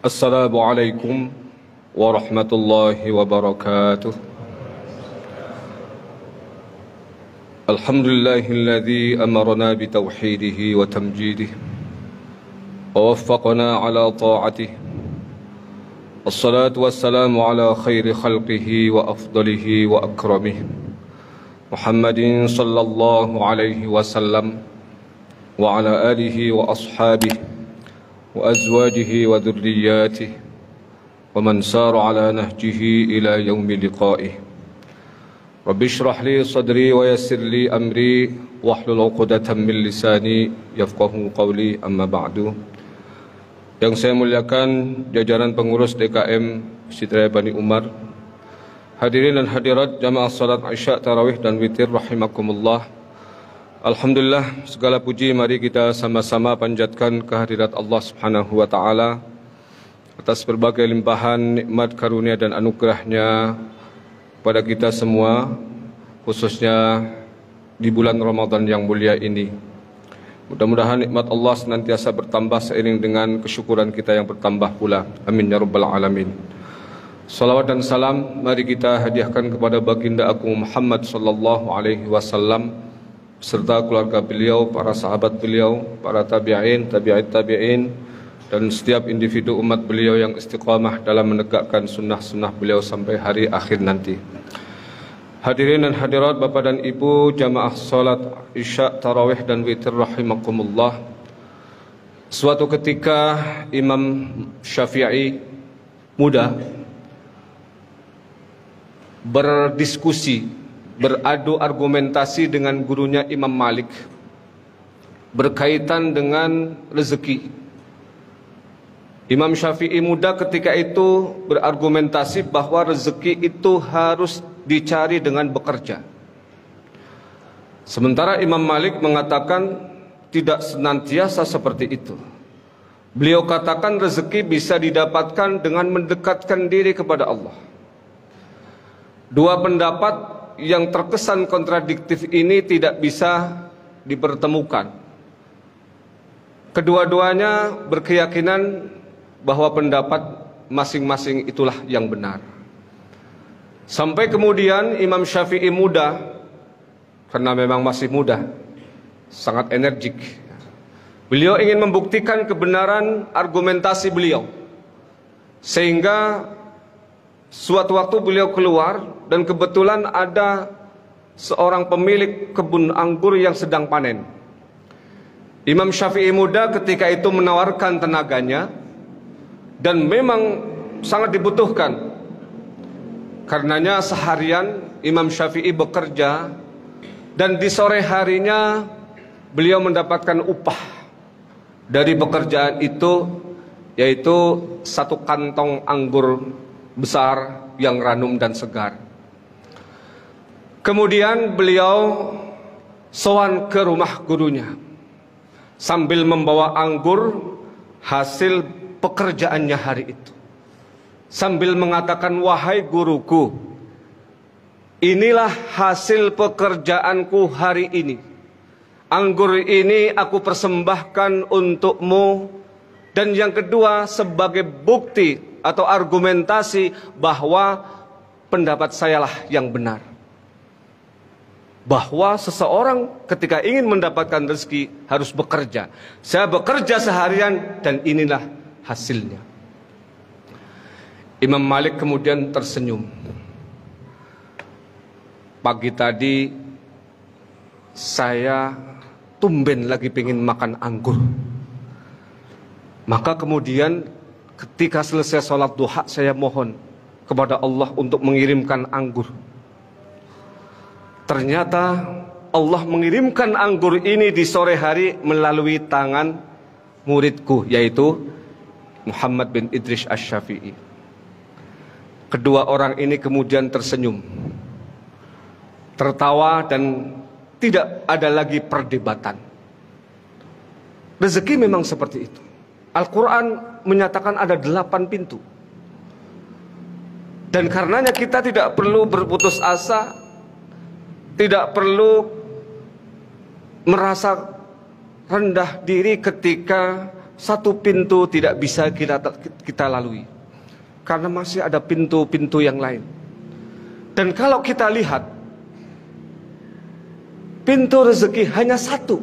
Assalamualaikum warahmatullahi wabarakatuh. Alhamdulillahilladzi amarna bitauhidihi wa tamjidihi wa waffaqana ala ta'atihi. Assalatu wassalamu ala khairi khalqihi wa afdalihi wa akramihi Muhammadin sallallahu alaihi wasallam wa ala alihi wa ashabihi wa azwajihi wa dhurriyyatihi wa man sara ala nahjihi ila yaumi liqa'ih. Rabbi shrah li sadri wa yassir li amri wahlul 'uqdatam min lisani yafqahu qawli, amma ba'du. Yang saya muliakan jajaran pengurus DKM Masjid Raya Bani Umar, hadirin dan hadirat jamaah salat Isya, tarawih dan witir rahimakumullah. Alhamdulillah, segala puji mari kita sama-sama panjatkan kehadirat Allah Subhanahu wa taala atas berbagai limpahan nikmat karunia dan anugerahnya pada kita semua, khususnya di bulan Ramadan yang mulia ini. Mudah-mudahan nikmat Allah senantiasa bertambah seiring dengan kesyukuran kita yang bertambah pula. Amin ya rabbal alamin. Salawat dan salam mari kita hadiahkan kepada baginda agung Muhammad sallallahu alaihi wasallam serta keluarga beliau, para sahabat beliau, para tabi'in, tabi'it tabi'in, dan setiap individu umat beliau yang istiqamah dalam menegakkan sunnah-sunnah beliau sampai hari akhir nanti. Hadirin dan hadirat, Bapak dan Ibu, jamaah salat Isya, tarawih dan witir rahimakumullah. Suatu ketika Imam Syafi'i muda berdiskusi, beradu argumentasi dengan gurunya Imam Malik berkaitan dengan rezeki. Imam Syafi'i muda ketika itu berargumentasi bahwa rezeki itu harus dicari dengan bekerja. Sementara Imam Malik mengatakan tidak senantiasa seperti itu. Beliau katakan rezeki bisa didapatkan dengan mendekatkan diri kepada Allah. Dua pendapat yang terkesan kontradiktif ini tidak bisa dipertemukan. Kedua-duanya berkeyakinan bahwa pendapat masing-masing itulah yang benar. Sampai kemudian Imam Syafi'i muda, karena memang masih muda, sangat energik, beliau ingin membuktikan kebenaran argumentasi beliau. Sehingga suatu waktu beliau keluar dan kebetulan ada seorang pemilik kebun anggur yang sedang panen. Imam Syafi'i muda ketika itu menawarkan tenaganya dan memang sangat dibutuhkan. Karenanya seharian Imam Syafi'i bekerja dan di sore harinya beliau mendapatkan upah dari pekerjaan itu, yaitu satu kantong anggur besar yang ranum dan segar. Kemudian beliau sowan ke rumah gurunya sambil membawa anggur hasil pekerjaannya hari itu, sambil mengatakan, wahai guruku, inilah hasil pekerjaanku hari ini. Anggur ini aku persembahkan untukmu. Dan yang kedua, sebagai bukti atau argumentasi bahwa pendapat sayalah yang benar, bahwa seseorang ketika ingin mendapatkan rezeki harus bekerja. Saya bekerja seharian dan inilah hasilnya. Imam Malik kemudian tersenyum. Pagi tadi saya tumben lagi pengen makan anggur. Maka kemudian ketika selesai sholat duha saya mohon kepada Allah untuk mengirimkan anggur. Ternyata Allah mengirimkan anggur ini di sore hari melalui tangan muridku, yaitu Muhammad bin Idris Asy-Syafi'i. Kedua orang ini kemudian tersenyum, tertawa, dan tidak ada lagi perdebatan. Rezeki memang seperti itu. Al-Quran menyatakan ada 8 pintu. Dan karenanya kita tidak perlu berputus asa, tidak perlu merasa rendah diri ketika satu pintu tidak bisa kita lalui. Karena masih ada pintu-pintu yang lain. Dan kalau kita lihat, pintu rezeki hanya satu,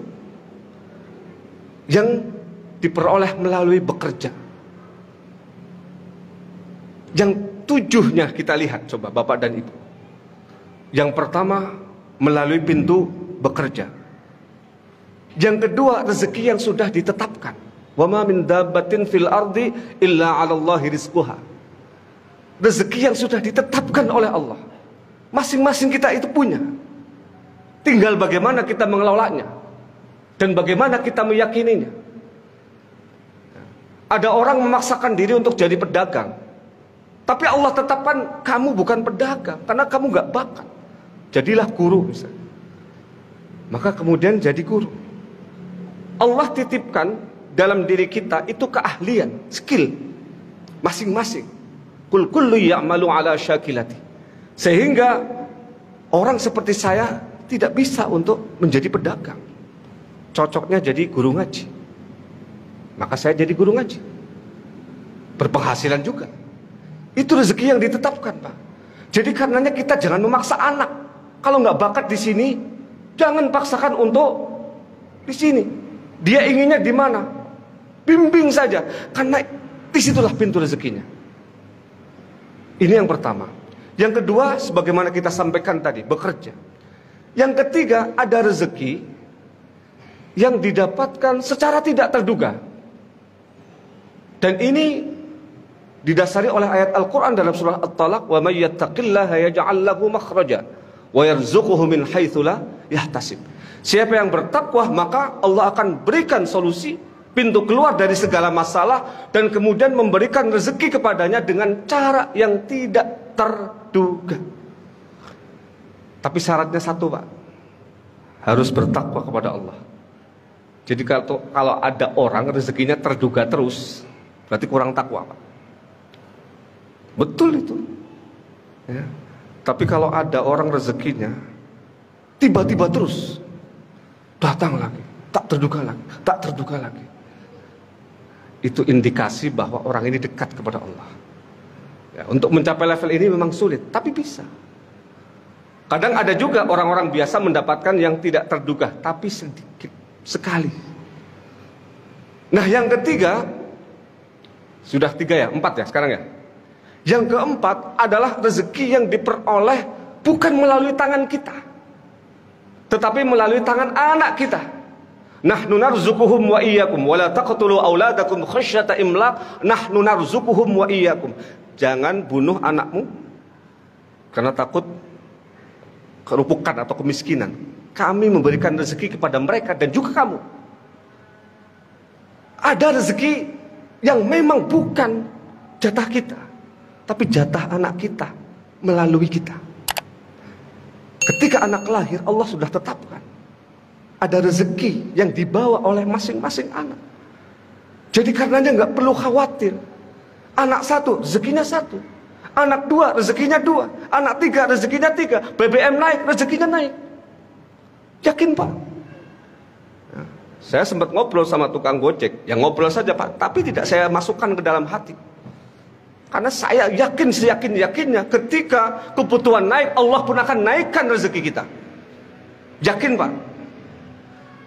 yang diperoleh melalui bekerja. Yang 7-nya kita lihat, coba Bapak dan Ibu. Yang pertama, melalui pintu bekerja. Yang kedua, rezeki yang sudah ditetapkan. Wa ma min dabbatin fil ardi illa 'alallahi rizquha. Rezeki yang sudah ditetapkan oleh Allah. Masing-masing kita itu punya. Tinggal bagaimana kita mengelolanya dan bagaimana kita meyakininya. Ada orang memaksakan diri untuk jadi pedagang, tapi Allah tetapkan kamu bukan pedagang karena kamu gak bakat. Jadilah guru misalnya. Maka kemudian jadi guru. Allah titipkan dalam diri kita itu keahlian, skill masing-masing. Kul kullu ya'malu ala syakilati. Sehingga orang seperti saya tidak bisa untuk menjadi pedagang. Cocoknya jadi guru ngaji. Maka saya jadi guru ngaji. Berpenghasilan juga. Itu rezeki yang ditetapkan, Pak. Jadi karenanya kita jangan memaksa anak. Kalau nggak bakat di sini, jangan paksakan untuk di sini. Dia inginnya di mana? Bimbing saja. Karena disitulah pintu rezekinya. Ini yang pertama. Yang kedua, sebagaimana kita sampaikan tadi, bekerja. Yang ketiga, ada rezeki yang didapatkan secara tidak terduga. Dan ini didasari oleh ayat Al-Quran dalam surah At-Talaq, wa may yattaqillaha yaj'al lahu makhraja wa yarzuquhu min haitsu la yahtasib. Siapa yang bertakwa, maka Allah akan berikan solusi, pintu keluar dari segala masalah, dan kemudian memberikan rezeki kepadanya dengan cara yang tidak terduga. Tapi syaratnya satu, Pak. Harus bertakwa kepada Allah. Jadi kalau ada orang rezekinya terduga terus, berarti kurang takwa, Pak. Betul itu. Ya. Tapi kalau ada orang rezekinya tiba-tiba terus datang lagi, tak terduga lagi, tak terduga lagi, itu indikasi bahwa orang ini dekat kepada Allah. Ya, untuk mencapai level ini memang sulit, tapi bisa. Kadang ada juga orang-orang biasa mendapatkan yang tidak terduga, tapi sedikit sekali. Nah, yang ketiga, sudah 3 ya, 4 ya sekarang ya. Yang keempat adalah rezeki yang diperoleh bukan melalui tangan kita, tetapi melalui tangan anak kita. Nahnu narzuquhum wa iyyakum wa la taqtulu auladakum khasyata imlaq. Nahnu narzuquhum wa iyyakum. Jangan bunuh anakmu karena takut kerupukan atau kemiskinan. Kami memberikan rezeki kepada mereka dan juga kamu. Ada rezeki yang memang bukan jatah kita, tapi jatah anak kita melalui kita. Ketika anak lahir, Allah sudah tetapkan ada rezeki yang dibawa oleh masing-masing anak. Jadi karenanya nggak perlu khawatir. Anak 1 rezekinya 1, anak 2 rezekinya 2, anak 3 rezekinya 3. BBM naik, rezekinya naik. Yakin, Pak? Ya, saya sempat ngobrol sama tukang gojek, yang ngobrol saja, Pak, tapi tidak saya masukkan ke dalam hati. Karena saya yakin, seyakin-yakinnya ketika kebutuhan naik, Allah pun akan naikkan rezeki kita. Yakin, Pak?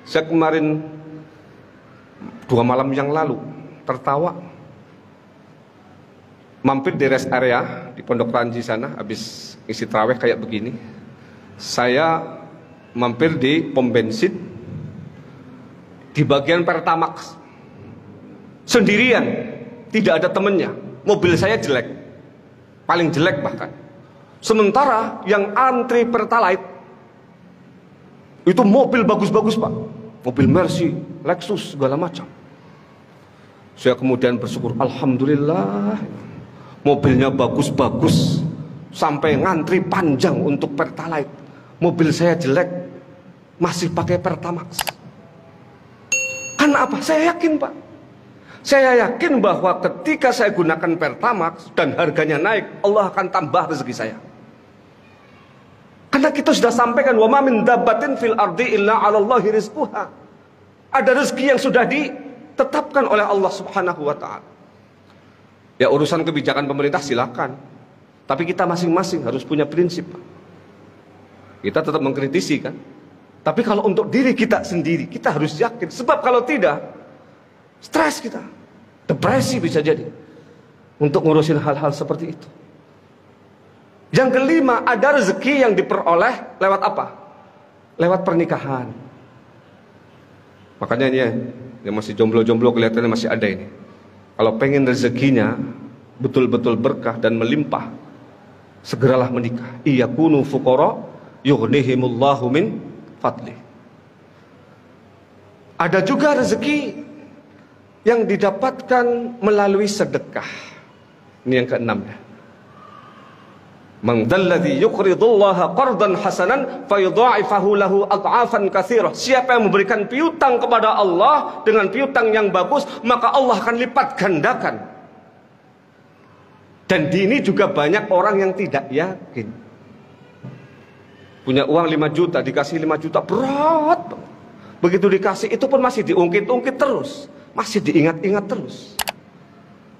Saya kemarin 2 malam yang lalu tertawa, mampir di rest area di Pondok Ranji sana, habis isi tarawih kayak begini. Saya mampir di pom bensin di bagian Pertamax, sendirian, tidak ada temennya. Mobil saya jelek, paling jelek bahkan. Sementara yang antri Pertalite itu mobil bagus-bagus, Pak. Mobil Mercy, Lexus, segala macam. Saya kemudian bersyukur, alhamdulillah, mobilnya bagus-bagus, sampai ngantri panjang untuk Pertalite. Mobil saya jelek, masih pakai Pertamax. Karena apa? Saya yakin, Pak. Saya yakin bahwa ketika saya gunakan Pertamax dan harganya naik, Allah akan tambah rezeki saya. Karena kita sudah sampaikan, wa ma min dabbatin fil ardi illa 'alallahi rizquha. Ada rezeki yang sudah ditetapkan oleh Allah Subhanahu wa taala. Ya, urusan kebijakan pemerintah silakan. Tapi kita masing-masing harus punya prinsip. Kita tetap mengkritisi kan. Tapi kalau untuk diri kita sendiri, kita harus yakin. Sebab kalau tidak, stres kita, depresi bisa jadi untuk ngurusin hal-hal seperti itu. Yang kelima, ada rezeki yang diperoleh lewat apa? Lewat pernikahan. Makanya ini yang masih jomblo-jomblo kelihatannya masih ada ini. Kalau pengen rezekinya betul-betul berkah dan melimpah, segeralah menikah. Iyakunu fuqara yughnihimullahu min fadli. Ada juga rezeki yang didapatkan melalui sedekah. Ini yang keenam ya. Man dzalladzi yuqridullaha qardan hasanan fayudha'ifahu lahu ad'afan katsirah. Siapa yang memberikan piutang kepada Allah dengan piutang yang bagus, maka Allah akan lipat gandakan. Dan di ini juga banyak orang yang tidak yakin. Punya uang 5 juta, dikasih 5 juta, berat. Begitu dikasih, itu pun masih diungkit-ungkit terus, masih diingat-ingat terus.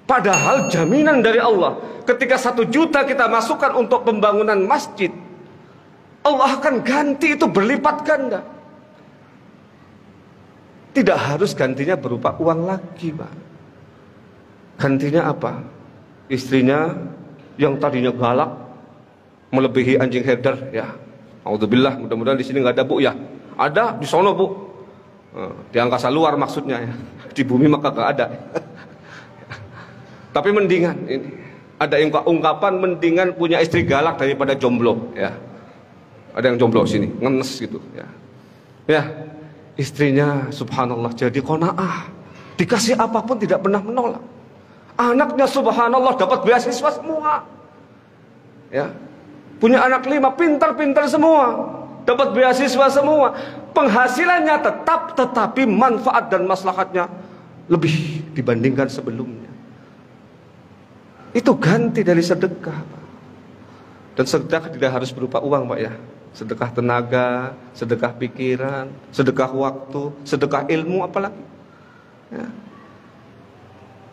Padahal jaminan dari Allah, ketika 1 juta kita masukkan untuk pembangunan masjid, Allah akan ganti itu berlipat ganda. Tidak harus gantinya berupa uang lagi, Pak. Gantinya apa? Istrinya yang tadinya galak, melebihi anjing herder, ya. Alhamdulillah, mudah-mudahan di sini nggak ada, Bu, ya. Ada di sono, Bu. Di angkasa luar maksudnya, ya. Di bumi maka nggak ada. Tapi mendingan ini ada ungkapan mendingan punya istri galak daripada jomblo, ya. Ada yang jomblo sini ngenes gitu, ya. Ya, istrinya subhanallah jadi qanaah, dikasih apapun tidak pernah menolak. Anaknya subhanallah dapat beasiswa semua, ya. Punya anak 5 pintar-pintar semua, dapat beasiswa semua. Penghasilannya tetap, tetapi manfaat dan maslahatnya lebih dibandingkan sebelumnya. Itu ganti dari sedekah, Pak. Dan sedekah tidak harus berupa uang, Pak, ya. Sedekah tenaga, sedekah pikiran, sedekah waktu, sedekah ilmu, apalagi, ya.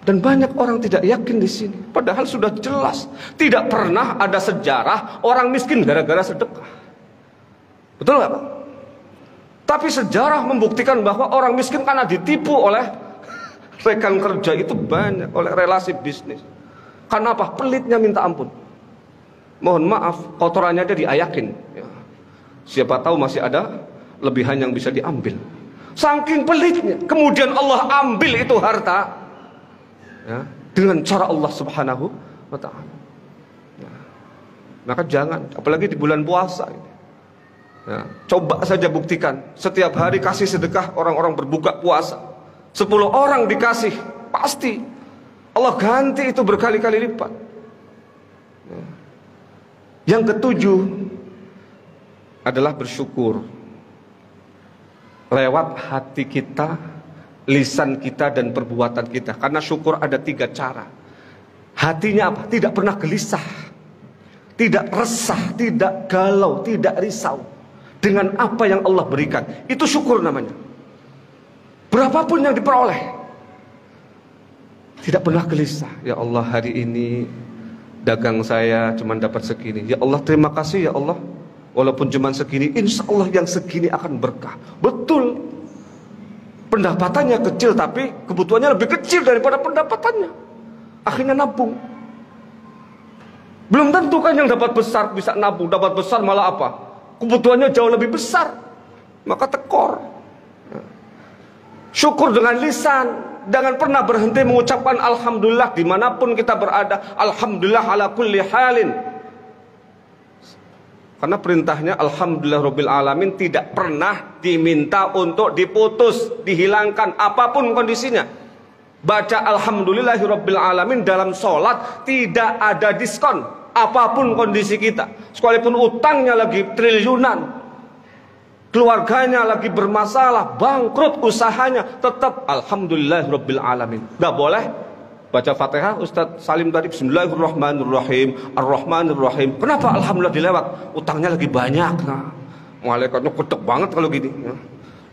Dan banyak orang tidak yakin di sini. Padahal sudah jelas tidak pernah ada sejarah orang miskin gara-gara sedekah. Betul nggak, Pak? Tapi sejarah membuktikan bahwa orang miskin karena ditipu oleh rekan kerja itu banyak, oleh relasi bisnis. Karena apa? Pelitnya minta ampun. Mohon maaf, kotorannya dia diayakin, ya. Siapa tahu masih ada lebihan yang bisa diambil. Saking pelitnya, kemudian Allah ambil itu harta, ya, dengan cara Allah Subhanahu wa ta'ala, ya. Maka jangan, apalagi di bulan puasa ini, ya, coba saja buktikan. Setiap hari kasih sedekah, orang-orang berbuka puasa, 10 orang dikasih, pasti Allah ganti itu berkali-kali lipat. Yang ketujuh adalah bersyukur lewat hati kita, lisan kita, dan perbuatan kita. Karena syukur ada 3 cara. Hatinya apa? Tidak pernah gelisah, tidak resah, tidak galau, tidak risau dengan apa yang Allah berikan. Itu syukur namanya. Berapapun yang diperoleh, tidak pernah gelisah. Ya Allah, hari ini dagang saya cuma dapat segini. Ya Allah, terima kasih ya Allah. Walaupun cuma segini, insya Allah yang segini akan berkah. Betul, pendapatannya kecil, tapi kebutuhannya lebih kecil daripada pendapatannya. Akhirnya nabung. Belum tentu kan yang dapat besar bisa nabung. Dapat besar malah apa? Kebutuhannya jauh lebih besar, maka tekor. Syukur dengan lisan. Jangan pernah berhenti mengucapkan alhamdulillah dimanapun kita berada. Alhamdulillah ala kulli halin. Karena perintahnya alhamdulillah rabbil alamin tidak pernah diminta untuk diputus, dihilangkan apapun kondisinya. Baca alhamdulillahirabbil alamin dalam sholat tidak ada diskon apapun kondisi kita. Sekalipun utangnya lagi triliunan, keluarganya lagi bermasalah, bangkrut usahanya, tetap alhamdulillahirabbil alamin. Enggak boleh baca Fatihah Ustaz Salim tadi bismillahirrahmanirrahim arrahmanirrahim. Kenapa alhamdulillah dilewat? Utangnya lagi banyak. Nah, malaikatnya ketek banget kalau gini. Ya.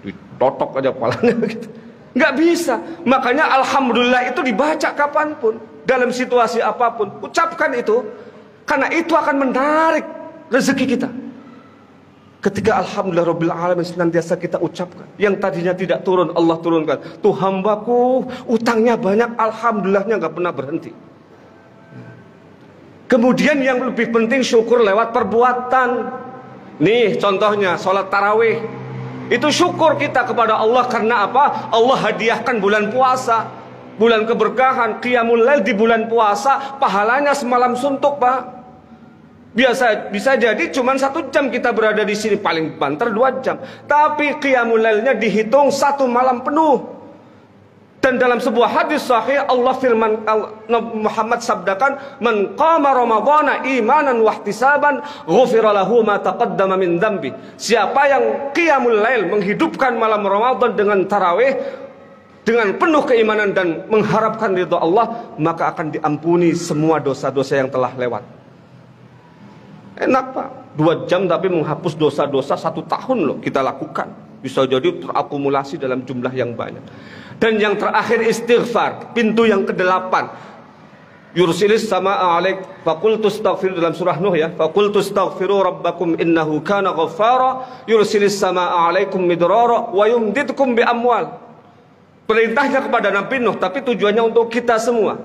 Ditotok aja kepalanya gitu. Nggak bisa. Makanya alhamdulillah itu dibaca kapanpun, dalam situasi apapun. Ucapkan itu, karena itu akan menarik rezeki kita. Ketika alhamdulillah rabbil alamin senantiasa kita ucapkan, yang tadinya tidak turun Allah turunkan. Tuh hambaku utangnya banyak, alhamdulillahnya nggak pernah berhenti. Kemudian yang lebih penting syukur lewat perbuatan. Nih contohnya sholat tarawih. Itu syukur kita kepada Allah karena apa? Allah hadiahkan bulan puasa, bulan keberkahan, qiyamul lail di bulan puasa, pahalanya semalam suntuk, Pak. Bisa jadi cuma 1 jam kita berada di sini, paling banter 2 jam. Tapi qiyamul lailnya dihitung 1 malam penuh. Dan dalam sebuah hadis sahih Allah firman, Muhammad sabdakan, "Man qama ramadhana imanan wa ihtisaban, ghufira lahu ma taqaddama min dzambi." Siapa yang qiyamul lail, menghidupkan malam Ramadan dengan tarawih dengan penuh keimanan dan mengharapkan ridha Allah, maka akan diampuni semua dosa-dosa yang telah lewat. Enak, Pak. 2 jam tapi menghapus dosa-dosa 1 tahun loh kita lakukan. Bisa jadi terakumulasi dalam jumlah yang banyak. Dan yang terakhir istighfar, pintu yang ke-8. Yursilis sama'a 'alaik faqultu astaghfir, dalam surah Nuh ya. Faqultu astaghfiru rabbakum innahu kana ghaffara yursilis sama'a 'alaikum midrara wa yumdidkum bi amwal. Perintahnya kepada Nabi Nuh, tapi tujuannya untuk kita semua.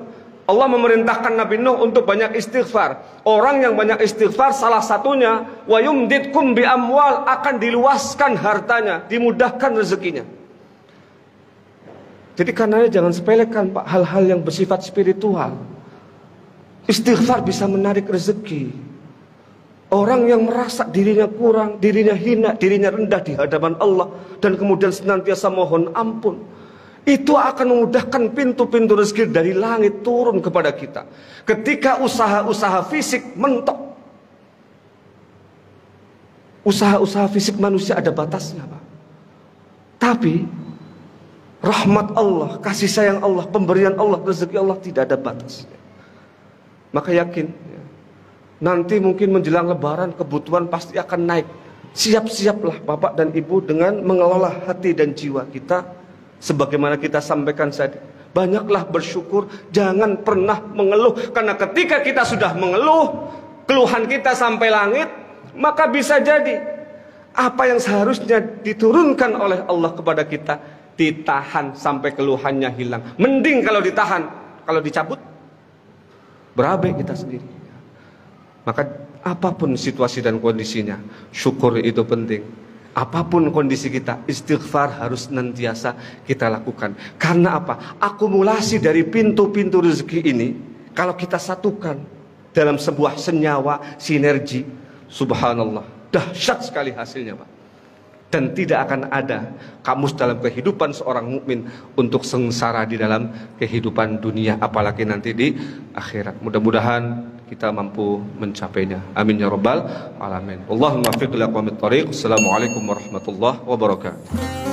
Allah memerintahkan Nabi Nuh untuk banyak istighfar. Orang yang banyak istighfar salah satunya wa yumdidkum bi amwal, akan diluaskan hartanya, dimudahkan rezekinya. Jadi karenanya jangan sepelekan, Pak, hal-hal yang bersifat spiritual. Istighfar bisa menarik rezeki. Orang yang merasa dirinya kurang, dirinya hina, dirinya rendah di hadapan Allah, dan kemudian senantiasa mohon ampun, itu akan memudahkan pintu-pintu rezeki dari langit turun kepada kita. Ketika usaha-usaha fisik mentok, usaha-usaha fisik manusia ada batasnya, Pak. Tapi rahmat Allah, kasih sayang Allah, pemberian Allah, rezeki Allah tidak ada batasnya. Maka yakin, nanti mungkin menjelang lebaran kebutuhan pasti akan naik. Siap-siaplah Bapak dan Ibu dengan mengelola hati dan jiwa kita. Sebagaimana kita sampaikan tadi, banyaklah bersyukur, jangan pernah mengeluh. Karena ketika kita sudah mengeluh, keluhan kita sampai langit, maka bisa jadi apa yang seharusnya diturunkan oleh Allah kepada kita ditahan sampai keluhannya hilang. Mending kalau ditahan, kalau dicabut berabe kita sendiri. Maka apapun situasi dan kondisinya, syukur itu penting. Apapun kondisi kita, istighfar harus senantiasa kita lakukan. Karena apa? Akumulasi dari pintu-pintu rezeki ini, kalau kita satukan dalam sebuah senyawa sinergi, subhanallah, dahsyat sekali hasilnya, Pak. Dan tidak akan ada kamus dalam kehidupan seorang mukmin untuk sengsara di dalam kehidupan dunia, apalagi nanti di akhirat. Mudah-mudahan kita mampu mencapainya. Amin ya rabbal alamin. Allahumma fiq li aqwamit thariq. Assalamualaikum warahmatullahi wabarakatuh.